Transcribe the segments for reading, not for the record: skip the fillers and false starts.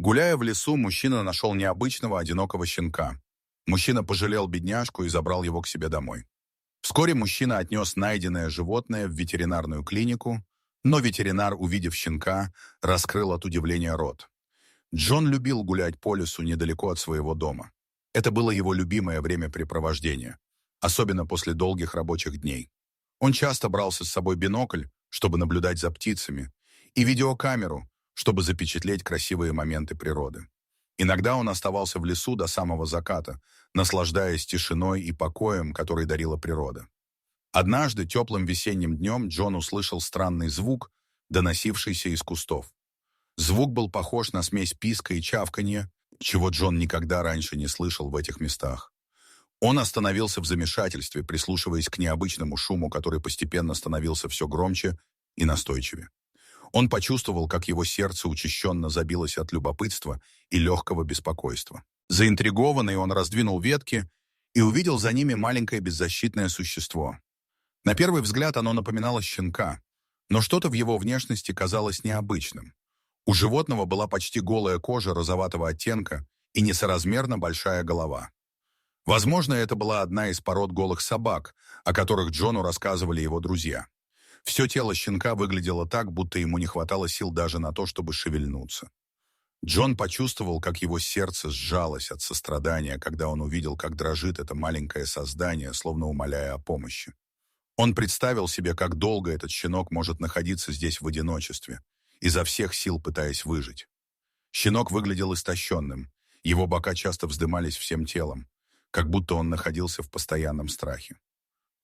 Гуляя в лесу, мужчина нашел необычного одинокого щенка. Мужчина пожалел бедняжку и забрал его к себе домой. Вскоре мужчина отнес найденное животное в ветеринарную клинику, но ветеринар, увидев щенка, раскрыл от удивления рот. Джон любил гулять по лесу недалеко от своего дома. Это было его любимое времяпрепровождение, особенно после долгих рабочих дней. Он часто брал с собой бинокль, чтобы наблюдать за птицами, и видеокамеру, чтобы запечатлеть красивые моменты природы. Иногда он оставался в лесу до самого заката, наслаждаясь тишиной и покоем, который дарила природа. Однажды, теплым весенним днем, Джон услышал странный звук, доносившийся из кустов. Звук был похож на смесь писка и чавканья, чего Джон никогда раньше не слышал в этих местах. Он остановился в замешательстве, прислушиваясь к необычному шуму, который постепенно становился все громче и настойчивее. Он почувствовал, как его сердце учащенно забилось от любопытства и легкого беспокойства. Заинтригованный, он раздвинул ветки и увидел за ними маленькое беззащитное существо. На первый взгляд оно напоминало щенка, но что-то в его внешности казалось необычным. У животного была почти голая кожа розоватого оттенка и несоразмерно большая голова. Возможно, это была одна из пород голых собак, о которых Джону рассказывали его друзья. Все тело щенка выглядело так, будто ему не хватало сил даже на то, чтобы шевельнуться. Джон почувствовал, как его сердце сжалось от сострадания, когда он увидел, как дрожит это маленькое создание, словно умоляя о помощи. Он представил себе, как долго этот щенок может находиться здесь в одиночестве, изо всех сил пытаясь выжить. Щенок выглядел истощенным, его бока часто вздымались всем телом, как будто он находился в постоянном страхе.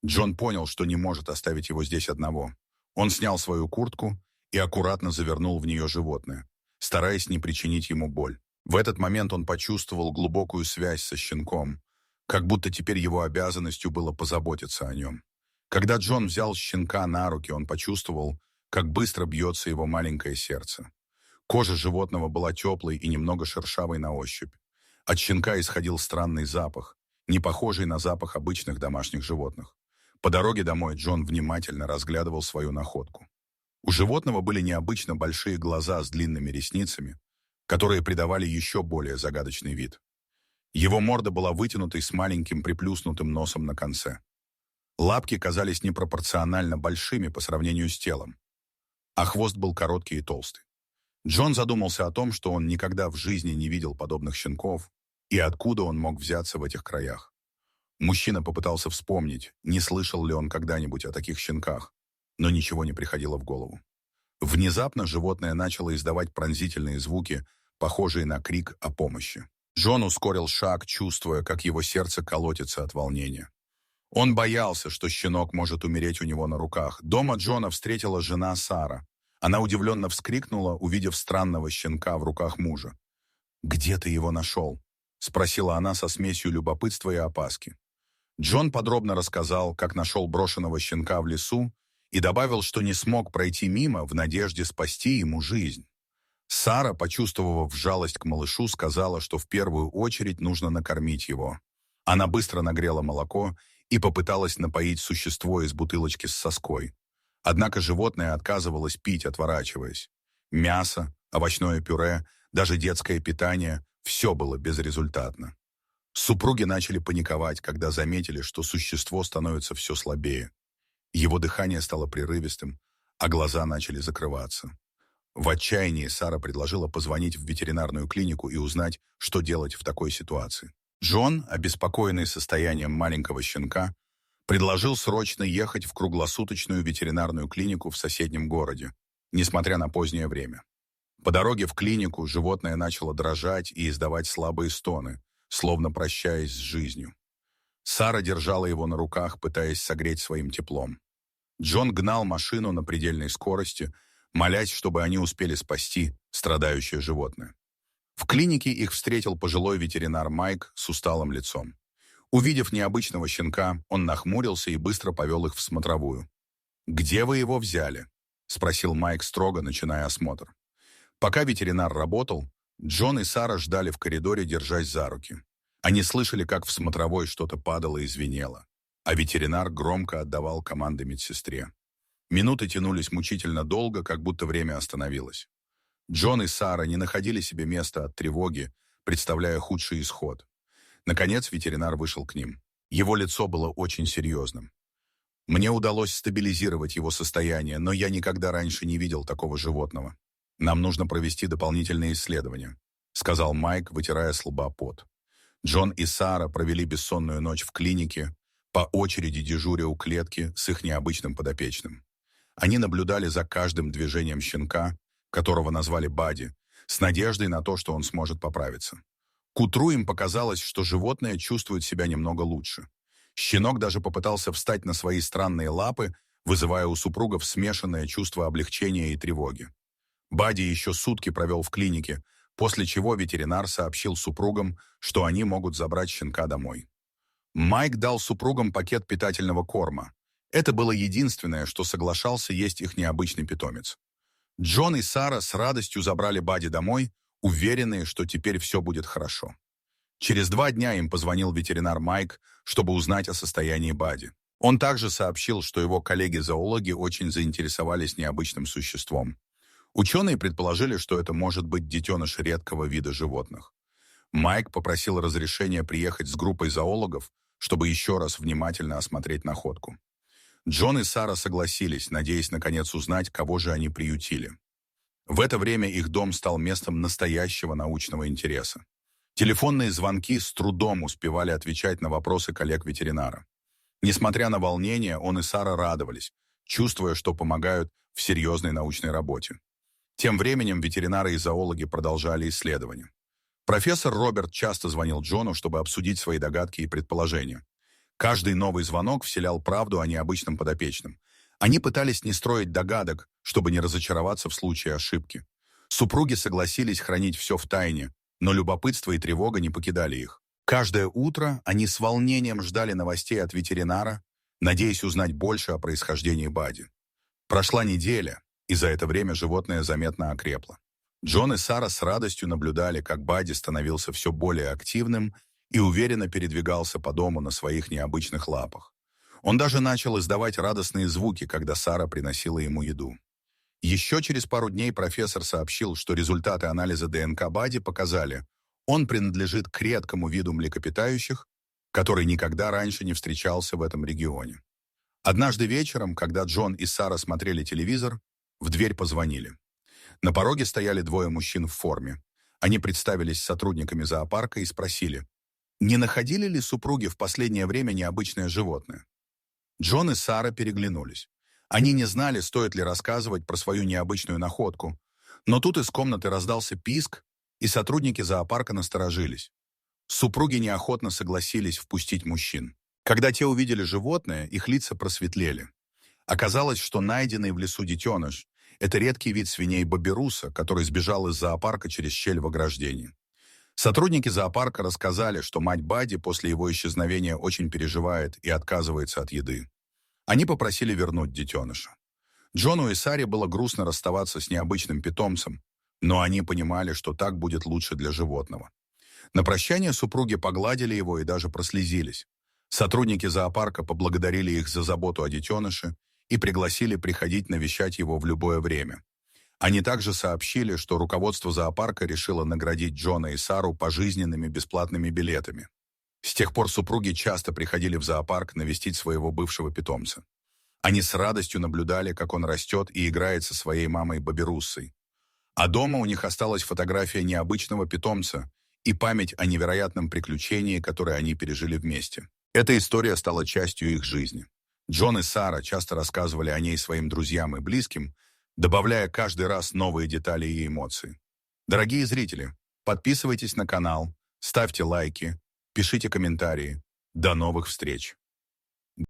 Джон понял, что не может оставить его здесь одного. Он снял свою куртку и аккуратно завернул в нее животное, стараясь не причинить ему боль. В этот момент он почувствовал глубокую связь со щенком, как будто теперь его обязанностью было позаботиться о нем. Когда Джон взял щенка на руки, он почувствовал, как быстро бьется его маленькое сердце. Кожа животного была теплой и немного шершавой на ощупь. От щенка исходил странный запах, не похожий на запах обычных домашних животных. По дороге домой Джон внимательно разглядывал свою находку. У животного были необычно большие глаза с длинными ресницами, которые придавали еще более загадочный вид. Его морда была вытянутой с маленьким приплюснутым носом на конце. Лапки казались непропорционально большими по сравнению с телом, а хвост был короткий и толстый. Джон задумался о том, что он никогда в жизни не видел подобных щенков, и откуда он мог взяться в этих краях. Мужчина попытался вспомнить, не слышал ли он когда-нибудь о таких щенках, но ничего не приходило в голову. Внезапно животное начало издавать пронзительные звуки, похожие на крик о помощи. Джон ускорил шаг, чувствуя, как его сердце колотится от волнения. Он боялся, что щенок может умереть у него на руках. Дома Джона встретила жена Сара. Она удивленно вскрикнула, увидев странного щенка в руках мужа. «Где ты его нашел?» — спросила она со смесью любопытства и опаски. Джон подробно рассказал, как нашел брошенного щенка в лесу, и добавил, что не смог пройти мимо в надежде спасти ему жизнь. Сара, почувствовав жалость к малышу, сказала, что в первую очередь нужно накормить его. Она быстро нагрела молоко и попыталась напоить существо из бутылочки с соской. Однако животное отказывалось пить, отворачиваясь. Мясо, овощное пюре, даже детское питание – все было безрезультатно. Супруги начали паниковать, когда заметили, что существо становится все слабее. Его дыхание стало прерывистым, а глаза начали закрываться. В отчаянии Сара предложила позвонить в ветеринарную клинику и узнать, что делать в такой ситуации. Джон, обеспокоенный состоянием маленького щенка, предложил срочно ехать в круглосуточную ветеринарную клинику в соседнем городе, несмотря на позднее время. По дороге в клинику животное начало дрожать и издавать слабые стоны, словно прощаясь с жизнью. Сара держала его на руках, пытаясь согреть своим теплом. Джон гнал машину на предельной скорости, молясь, чтобы они успели спасти страдающее животное. В клинике их встретил пожилой ветеринар Майк с усталым лицом. Увидев необычного щенка, он нахмурился и быстро повел их в смотровую. «Где вы его взяли?» — спросил Майк строго, начиная осмотр. Пока ветеринар работал, Джон и Сара ждали в коридоре, держась за руки. Они слышали, как в смотровой что-то падало и звенело, а ветеринар громко отдавал команды медсестре. Минуты тянулись мучительно долго, как будто время остановилось. Джон и Сара не находили себе места от тревоги, представляя худший исход. Наконец ветеринар вышел к ним. Его лицо было очень серьезным. Мне удалось стабилизировать его состояние, но я никогда раньше не видел такого животного. Нам нужно провести дополнительные исследования, сказал Майк, вытирая с лба пот. Джон и Сара провели бессонную ночь в клинике, по очереди дежуря у клетки с их необычным подопечным. Они наблюдали за каждым движением щенка, которого назвали Бадди, с надеждой на то, что он сможет поправиться. К утру им показалось, что животное чувствует себя немного лучше. Щенок даже попытался встать на свои странные лапы, вызывая у супругов смешанное чувство облегчения и тревоги. Бадди еще сутки провел в клинике, после чего ветеринар сообщил супругам, что они могут забрать щенка домой. Майк дал супругам пакет питательного корма. Это было единственное, что соглашался есть их необычный питомец. Джон и Сара с радостью забрали Бадди домой, уверенные, что теперь все будет хорошо. Через 2 дня им позвонил ветеринар Майк, чтобы узнать о состоянии Бадди. Он также сообщил, что его коллеги-зоологи очень заинтересовались необычным существом. Ученые предположили, что это может быть детеныш редкого вида животных. Майк попросил разрешения приехать с группой зоологов, чтобы еще раз внимательно осмотреть находку. Джон и Сара согласились, надеясь наконец узнать, кого же они приютили. В это время их дом стал местом настоящего научного интереса. Телефонные звонки с трудом успевали отвечать на вопросы коллег-ветеринара. Несмотря на волнение, он и Сара радовались, чувствуя, что помогают в серьезной научной работе. Тем временем ветеринары и зоологи продолжали исследования. Профессор Роберт часто звонил Джону, чтобы обсудить свои догадки и предположения. Каждый новый звонок вселял правду о необычном подопечном. Они пытались не строить догадок, чтобы не разочароваться в случае ошибки. Супруги согласились хранить все в тайне, но любопытство и тревога не покидали их. Каждое утро они с волнением ждали новостей от ветеринара, надеясь узнать больше о происхождении Бадди. Прошла неделя, и за это время животное заметно окрепло. Джон и Сара с радостью наблюдали, как Бадди становился все более активным и уверенно передвигался по дому на своих необычных лапах. Он даже начал издавать радостные звуки, когда Сара приносила ему еду. Еще через пару дней профессор сообщил, что результаты анализа ДНК Бадди показали, он принадлежит к редкому виду млекопитающих, который никогда раньше не встречался в этом регионе. Однажды вечером, когда Джон и Сара смотрели телевизор, в дверь позвонили. На пороге стояли 2 мужчин в форме. Они представились сотрудниками зоопарка и спросили, не находили ли супруги в последнее время необычное животное. Джон и Сара переглянулись. Они не знали, стоит ли рассказывать про свою необычную находку, но тут из комнаты раздался писк, и сотрудники зоопарка насторожились. Супруги неохотно согласились впустить мужчин. Когда те увидели животное, их лица просветлели. Оказалось, что найденный в лесу детеныш – это редкий вид свиней боберуса, который сбежал из зоопарка через щель в ограждении. Сотрудники зоопарка рассказали, что мать Бадди после его исчезновения очень переживает и отказывается от еды. Они попросили вернуть детеныша. Джону и Саре было грустно расставаться с необычным питомцем, но они понимали, что так будет лучше для животного. На прощание супруги погладили его и даже прослезились. Сотрудники зоопарка поблагодарили их за заботу о детеныше и пригласили приходить навещать его в любое время. Они также сообщили, что руководство зоопарка решило наградить Джона и Сару пожизненными бесплатными билетами. С тех пор супруги часто приходили в зоопарк навестить своего бывшего питомца. Они с радостью наблюдали, как он растет и играет со своей мамой Боберуссой. А дома у них осталась фотография необычного питомца и память о невероятном приключении, которое они пережили вместе. Эта история стала частью их жизни. Джон и Сара часто рассказывали о ней своим друзьям и близким, добавляя каждый раз новые детали и эмоции. Дорогие зрители, подписывайтесь на канал, ставьте лайки, пишите комментарии. До новых встреч!